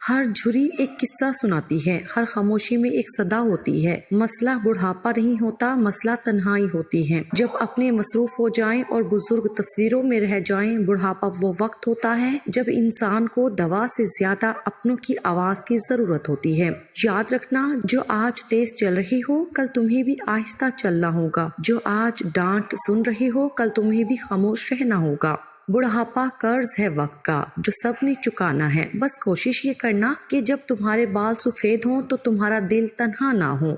ہر جھری ایک قصہ سناتی ہے، ہر خاموشی میں ایک صدا ہوتی ہے۔ مسئلہ بڑھاپا نہیں ہوتا، مسئلہ تنہائی ہوتی ہے۔ جب اپنے مصروف ہو جائیں اور بزرگ تصویروں میں رہ جائیں، بڑھاپا وہ وقت ہوتا ہے جب انسان کو دوا سے زیادہ اپنوں کی آواز کی ضرورت ہوتی ہے۔ یاد رکھنا، جو آج تیز چل رہے ہو کل تمہیں بھی آہستہ چلنا ہوگا، جو آج ڈانٹ سن رہے ہو کل تمہیں بھی خاموش رہنا ہوگا۔ بڑھاپا قرض ہے وقت کا جو سب نے چکانا ہے، بس کوشش یہ کرنا کہ جب تمہارے بال سفید ہوں تو تمہارا دل تنہا نہ ہو۔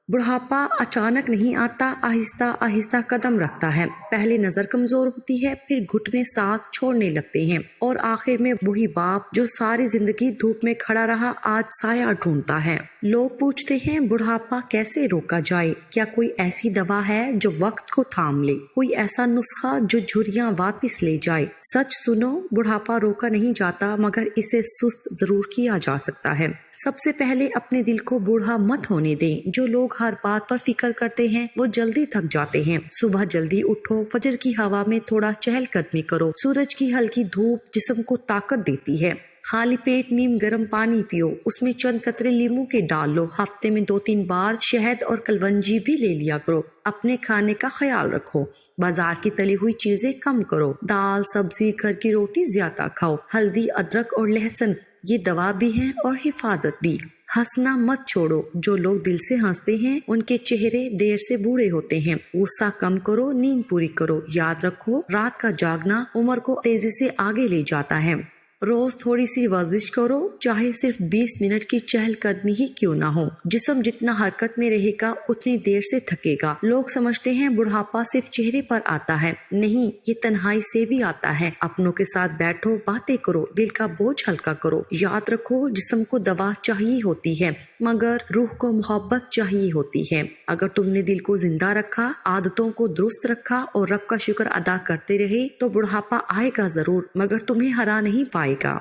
بڑھاپا اچانک نہیں آتا، آہستہ آہستہ قدم رکھتا ہے۔ پہلے نظر کمزور ہوتی ہے، پھر گھٹنے ساتھ چھوڑنے لگتے ہیں، اور آخر میں وہی باپ جو ساری زندگی دھوپ میں کھڑا رہا آج سایہ ڈھونڈتا ہے۔ لوگ پوچھتے ہیں بڑھاپا کیسے روکا جائے؟ کیا کوئی ایسی دوا ہے جو وقت کو تھام لے؟ کوئی ایسا نسخہ جو جھریاں واپس لے جائے؟ سچ سنو، بڑھاپا روکا نہیں جاتا مگر اسے سست ضرور کیا جا سکتا ہے۔ سب سے پہلے اپنے دل کو بوڑھا مت ہونے دیں۔ جو لوگ ہر بات پر فکر کرتے ہیں وہ جلدی تھک جاتے ہیں۔ صبح جلدی اٹھو، فجر کی ہوا میں تھوڑا چہل قدمی کرو، سورج کی ہلکی دھوپ جسم کو طاقت دیتی ہے۔ خالی پیٹ نیم گرم پانی پیو، اس میں چند قطرے لیموں کے ڈال لو، ہفتے میں 2-3 بار شہد اور کلونجی بھی لے لیا کرو۔ اپنے کھانے کا خیال رکھو، بازار کی تلی ہوئی چیزیں کم کرو، دال سبزی گھر کی روٹی زیادہ کھاؤ، ہلدی ادرک اور لہسن یہ دوا بھی ہے اور حفاظت بھی۔ ہنسنا مت چھوڑو، جو لوگ دل سے ہنستے ہیں ان کے چہرے دیر سے بوڑھے ہوتے ہیں۔ غصہ کم کرو، نیند پوری کرو، یاد رکھو رات کا جاگنا عمر کو تیزی سے آگے لے جاتا ہے۔ روز تھوڑی سی ورزش کرو، چاہے صرف 20 منٹ کی چہل قدمی ہی کیوں نہ ہو۔ جسم جتنا حرکت میں رہے گا اتنی دیر سے تھکے گا۔ لوگ سمجھتے ہیں بڑھاپا صرف چہرے پر آتا ہے، نہیں، یہ تنہائی سے بھی آتا ہے۔ اپنوں کے ساتھ بیٹھو، باتیں کرو، دل کا بوجھ ہلکا کرو۔ یاد رکھو جسم کو دوا چاہیے ہوتی ہے مگر روح کو محبت چاہیے ہوتی ہے۔ اگر تم نے دل کو زندہ رکھا، عادتوں کو درست رکھا اور رب کا شکر ادا کرتے رہے تو بڑھاپا آئے گا ضرور مگر تمہیں ہرا نہیں پائے گا۔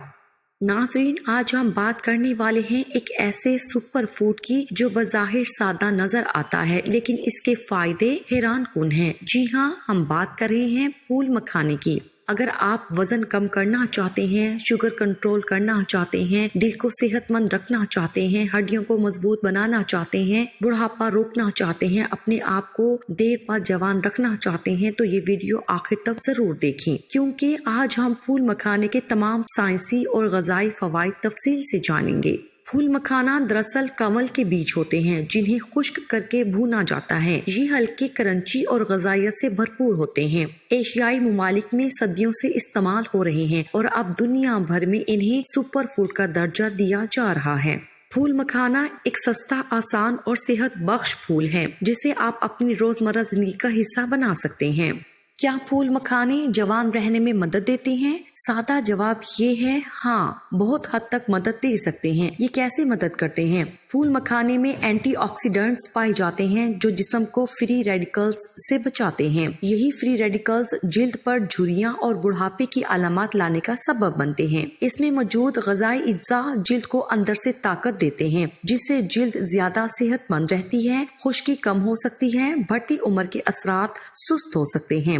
ناظرین، آج ہم بات کرنے والے ہیں ایک ایسے سپر فوڈ کی جو بظاہر سادہ نظر آتا ہے لیکن اس کے فائدے حیران کن ہیں۔ جی ہاں، ہم بات کر رہے ہیں پھول مکھانے کی۔ اگر آپ وزن کم کرنا چاہتے ہیں، شوگر کنٹرول کرنا چاہتے ہیں، دل کو صحت مند رکھنا چاہتے ہیں، ہڈیوں کو مضبوط بنانا چاہتے ہیں، بڑھاپا روکنا چاہتے ہیں، اپنے آپ کو دیر بعد جوان رکھنا چاہتے ہیں تو یہ ویڈیو آخر تک ضرور دیکھیں، کیونکہ آج ہم پھول مکھانے کے تمام سائنسی اور غذائی فوائد تفصیل سے جانیں گے۔ پھول مکھانا دراصل کنول کے بیج ہوتے ہیں جنہیں خشک کر کے بھونا جاتا ہے۔ یہ ہلکے کرنچی اور غذائیت سے بھرپور ہوتے ہیں۔ ایشیائی ممالک میں صدیوں سے استعمال ہو رہے ہیں اور اب دنیا بھر میں انہیں سپر فوڈ کا درجہ دیا جا رہا ہے۔ پھول مکھانا ایک سستا، آسان اور صحت بخش پھول ہے جسے آپ اپنی روزمرہ زندگی کا حصہ بنا سکتے ہیں۔ کیا پھول مکھانے جوان رہنے میں مدد دیتے ہیں؟ سادہ جواب یہ ہے ہاں، بہت حد تک مدد دے سکتے ہیں۔ یہ کیسے مدد کرتے ہیں؟ پھول مکھانے میں اینٹی آکسیڈنٹس پائے جاتے ہیں جو جسم کو فری ریڈیکلز سے بچاتے ہیں۔ یہی فری ریڈیکلز جلد پر جھریاں اور بڑھاپے کی علامات لانے کا سبب بنتے ہیں۔ اس میں موجود غذائی اجزاء جلد کو اندر سے طاقت دیتے ہیں جس سے جلد زیادہ صحت مند رہتی ہے، خشکی کم ہو سکتی ہے، بڑھتی عمر کے اثرات سست ہو سکتے ہیں۔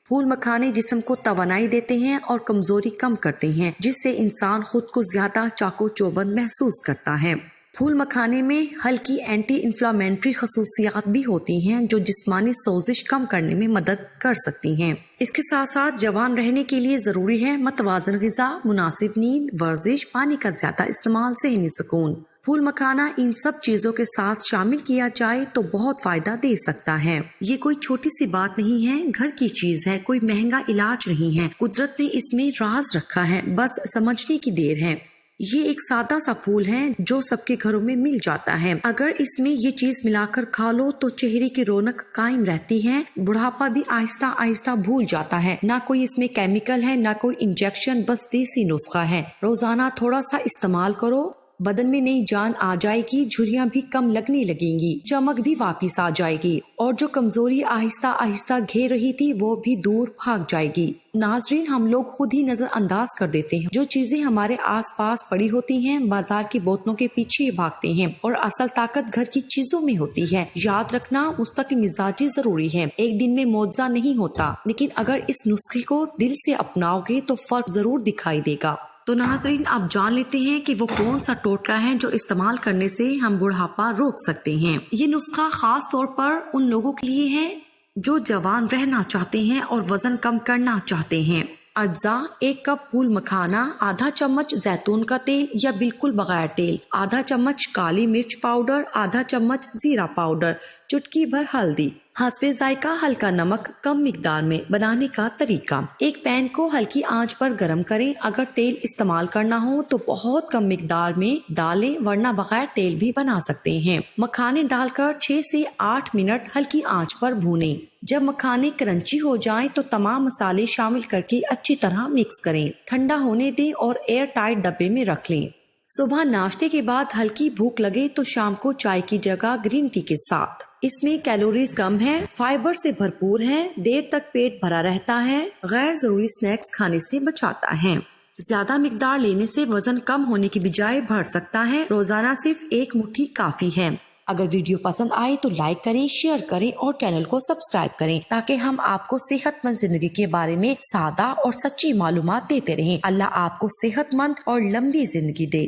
پھول مکھانے جسم کو توانائی دیتے ہیں اور کمزوری کم کرتے ہیں جس سے انسان خود کو زیادہ چاق و چوبند محسوس کرتا ہے۔ پھول مکھانے میں ہلکی اینٹی انفلامنٹری خصوصیات بھی ہوتی ہیں جو جسمانی سوزش کم کرنے میں مدد کر سکتی ہیں۔ اس کے ساتھ ساتھ جوان رہنے کے لیے ضروری ہے متوازن غذا، مناسب نیند، ورزش، پانی کا زیادہ استعمال، ذہنی سکون۔ پھول مکھانا ان سب چیزوں کے ساتھ شامل کیا جائے تو بہت فائدہ دے سکتا ہے۔ یہ کوئی چھوٹی سی بات نہیں ہے، گھر کی چیز ہے، کوئی مہنگا علاج نہیں ہے۔ قدرت نے اس میں راز رکھا ہے، بس سمجھنے کی دیر ہے۔ یہ ایک سادہ سا پھول ہے جو سب کے گھروں میں مل جاتا ہے۔ اگر اس میں یہ چیز ملا کر کھا لو تو چہرے کی رونق قائم رہتی ہے، بڑھاپا بھی آہستہ آہستہ بھول جاتا ہے۔ نہ کوئی اس میں کیمیکل ہے، نہ کوئی انجیکشن، بس دیسی نسخہ ہے۔ روزانہ تھوڑا سا استعمال کرو، بدن میں نئی جان آ جائے گی، جھریاں بھی کم لگنے لگیں گی، چمک بھی واپس آ جائے گی اور جو کمزوری آہستہ آہستہ گھیر رہی تھی وہ بھی دور بھاگ جائے گی۔ ناظرین، ہم لوگ خود ہی نظر انداز کر دیتے ہیں جو چیزیں ہمارے آس پاس پڑی ہوتی ہیں، بازار کی بوتلوں کے پیچھے بھاگتے ہیں اور اصل طاقت گھر کی چیزوں میں ہوتی ہے۔ یاد رکھنا، مستقل مزاجی ضروری ہے، ایک دن میں معجزہ نہیں ہوتا، لیکن اگر اس نسخے کو دل سے اپناؤ گے تو فرق ضرور دکھائی دے گا۔ تو ناظرین آپ جان لیتے ہیں کہ وہ کون سا ٹوٹکا ہے جو استعمال کرنے سے ہم بڑھاپا روک سکتے ہیں۔ یہ نسخہ خاص طور پر ان لوگوں کے لیے ہے جو جوان رہنا چاہتے ہیں اور وزن کم کرنا چاہتے ہیں۔ اجزاء: 1 کپ پھول مکھانا، آدھا چمچ زیتون کا تیل یا بالکل بغیر تیل، آدھا چمچ کالی مرچ پاؤڈر، آدھا چمچ زیرہ پاؤڈر، چٹکی بھر ہلدی، حسب ذائقہ ہلکا نمک کم مقدار میں۔ بنانے کا طریقہ: ایک پین کو ہلکی آنچ پر گرم کریں، اگر تیل استعمال کرنا ہو تو بہت کم مقدار میں ڈالیں ورنہ بغیر تیل بھی بنا سکتے ہیں۔ مکھانے ڈال کر 6 سے 8 منٹ ہلکی آنچ پر بھونیں۔ جب مکھانے کرنچی ہو جائیں تو تمام مسالے شامل کر کے اچھی طرح مکس کریں، ٹھنڈا ہونے دیں اور ایئر ٹائٹ ڈبے میں رکھ لیں۔ صبح ناشتے کے بعد ہلکی بھوک لگے تو شام کو چائے کی جگہ گرین ٹی کے ساتھ۔ اس میں کیلوریز کم ہے، فائبر سے بھرپور ہے، دیر تک پیٹ بھرا رہتا ہے، غیر ضروری سنیکس کھانے سے بچاتا ہے۔ زیادہ مقدار لینے سے وزن کم ہونے کی بجائے بڑھ سکتا ہے۔ روزانہ صرف 1 مٹھی کافی ہے۔ اگر ویڈیو پسند آئے تو لائک کریں، شیئر کریں اور چینل کو سبسکرائب کریں تاکہ ہم آپ کو صحت مند زندگی کے بارے میں سادہ اور سچی معلومات دیتے رہیں۔ اللہ آپ کو صحت مند اور لمبی زندگی دے۔